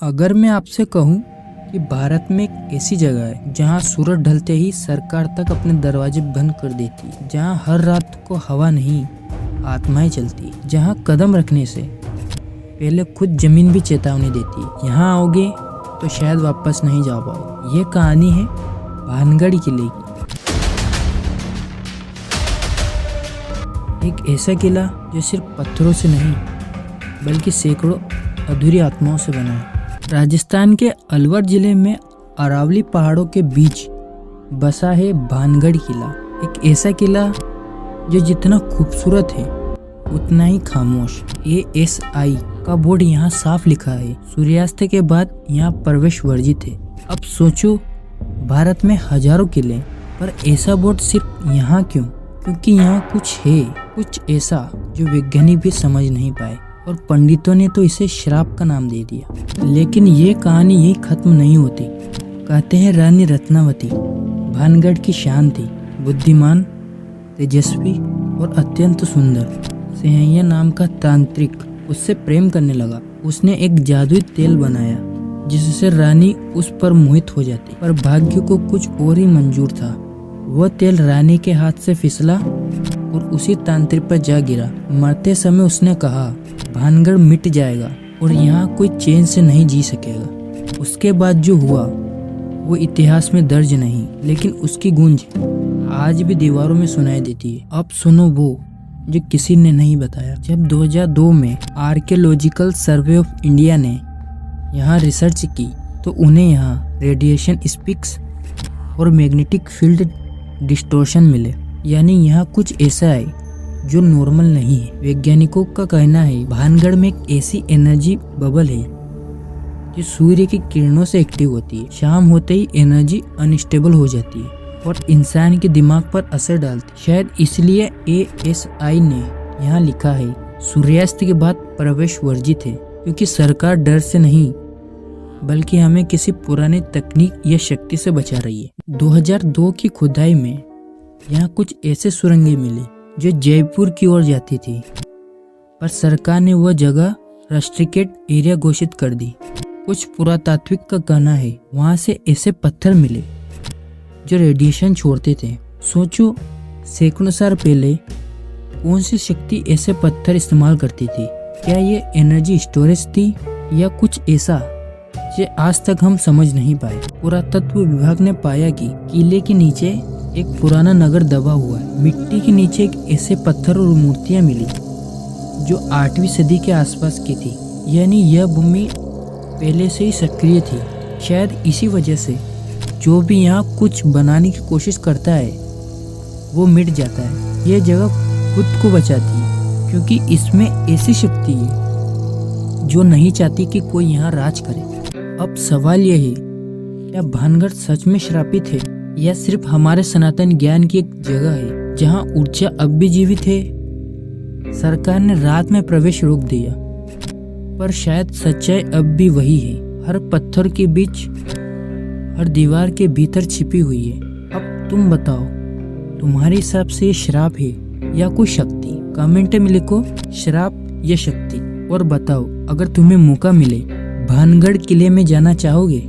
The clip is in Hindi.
अगर मैं आपसे कहूं कि भारत में एक ऐसी जगह है जहां सूरज ढलते ही सरकार तक अपने दरवाजे बंद कर देती है, जहां हर रात को हवा नहीं आत्माएं चलती, जहां कदम रखने से पहले खुद जमीन भी चेतावनी देती है, यहाँ आओगे तो शायद वापस नहीं जा पाओ। ये कहानी है भानगढ़ किले की। एक ऐसा किला जो सिर्फ पत्थरों से नहीं बल्कि सैकड़ों अधूरी आत्माओं से बना है। राजस्थान के अलवर जिले में अरावली पहाड़ों के बीच बसा है भानगढ़ किला। एक ऐसा किला जो जितना खूबसूरत है उतना ही खामोश। ASI का बोर्ड यहाँ साफ लिखा है, सूर्यास्त के बाद यहाँ प्रवेश वर्जित है। अब सोचो, भारत में हजारों किले पर ऐसा बोर्ड सिर्फ यहाँ क्यों? क्योंकि यहाँ कुछ है, कुछ ऐसा जो वैज्ञानिक भी समझ नहीं पाए और पंडितों ने तो इसे श्राप का नाम दे दिया। लेकिन ये कहानी यही खत्म नहीं होती। कहते हैं रानी रत्नावती भानगढ़ की शान थी, बुद्धिमान, तेजस्वी और अत्यंत सुंदर। सिंहैया नाम का तांत्रिक उससे प्रेम करने लगा। उसने एक जादुई तेल बनाया जिससे रानी उस पर मोहित हो जाती, पर भाग्य को कुछ और ही मंजूर था। वह तेल रानी के हाथ से फिसला और उसी तांत्रिक पर जा गिरा। मरते समय उसने कहा, भानगढ़ मिट जाएगा और यहाँ कोई चैन से नहीं जी सकेगा। उसके बाद जो हुआ वो इतिहास में दर्ज नहीं, लेकिन उसकी गूंज आज भी दीवारों में सुनाई देती है। अब सुनो वो जो किसी ने नहीं बताया। जब 2002 में आर्कियोलॉजिकल सर्वे ऑफ इंडिया ने यहाँ रिसर्च की तो उन्हें यहाँ रेडिएशन स्पिक्स और मैग्नेटिक फील्ड डिस्टोर्शन मिले, यानी यहाँ कुछ ऐसा है जो नॉर्मल नहीं है। वैज्ञानिकों का कहना है भानगढ़ में एक ऐसी एनर्जी बबल है जो सूर्य की किरणों से एक्टिव होती है। शाम होते ही एनर्जी अनस्टेबल हो जाती है और इंसान के दिमाग पर असर डालती। शायद इसलिए ASI ने यहाँ लिखा है सूर्यास्त के बाद प्रवेश वर्जित है, क्योंकि सरकार डर से नहीं बल्कि हमें किसी पुरानी तकनीक या शक्ति से बचा रही है। 2002 की खुदाई में यहाँ कुछ ऐसे सुरंगें मिली जो जयपुर की ओर जाती थी, पर सरकार ने वह जगह रेस्ट्रिक्टेड एरिया घोषित कर दी। कुछ पुरातात्विक का कहना है वहां से ऐसे पत्थर मिले जो रेडिएशन छोड़ते थे। सोचो, सैकड़ों साल पहले कौन सी शक्ति ऐसे पत्थर इस्तेमाल करती थी? क्या ये एनर्जी स्टोरेज थी या कुछ ऐसा जो आज तक हम समझ नहीं पाए? पुरातत्व विभाग ने पाया कि किले के नीचे एक पुराना नगर दबा हुआ है। मिट्टी के नीचे एक ऐसे पत्थर और मूर्तियां मिली जो 8वीं सदी के आसपास की थी, यानी यह भूमि पहले से ही सक्रिय थी। शायद इसी वजह से जो भी यहाँ कुछ बनाने की कोशिश करता है वो मिट जाता है। यह जगह खुद को बचाती है क्योंकि इसमें ऐसी शक्ति है जो नहीं चाहती कि कोई यहाँ राज करे। अब सवाल यह है, क्या भानगढ़ सच में श्रापित है या सिर्फ हमारे सनातन ज्ञान की एक जगह है जहाँ ऊर्जा अब भी जीवित है? सरकार ने रात में प्रवेश रोक दिया, पर शायद सच्चाई अब भी वही है। हर पत्थर के बीच, हर दीवार के भीतर छिपी हुई है। अब तुम बताओ, तुम्हारे हिसाब से ये श्राप है या कोई शक्ति? कमेंट में लिखो श्राप या शक्ति, और बताओ अगर तुम्हें मौका मिले भानगढ़ किले में जाना चाहोगे?